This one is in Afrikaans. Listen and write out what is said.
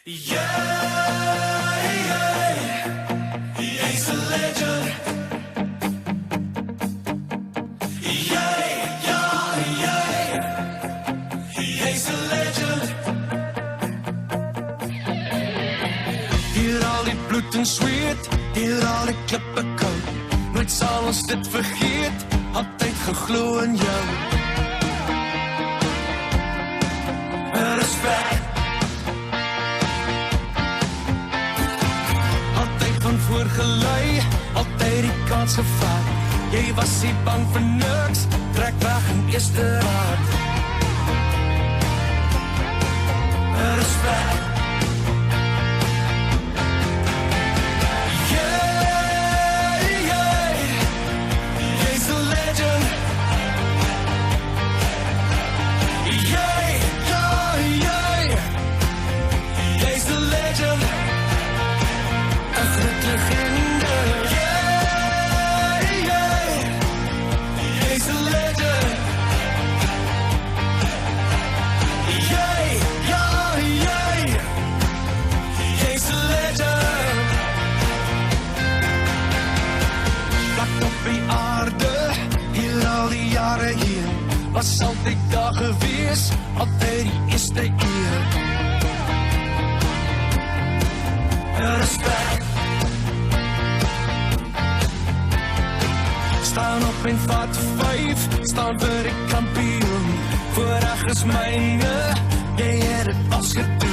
He's a legend. He's a legend. Hier al die bloed en zweet, hier al die klippe koud. Nooit sal ons dit vergeet, altyd geglo in jou. Respect. Voorgelei, altyd die kans gevat. Jy was nie bang vir niks, trek weg in eerste raad. Respect. Jy's a legend. Jy's a legend. Legende. He's a legend. He's a legend. Vlak op die aarde, hier al die jare hier, was altyd daar gewees, altyd die eerste eer. Respect. Staan op en vat 5, staan vir die kampioen. Voorreg is myne, jy het het als gedoen.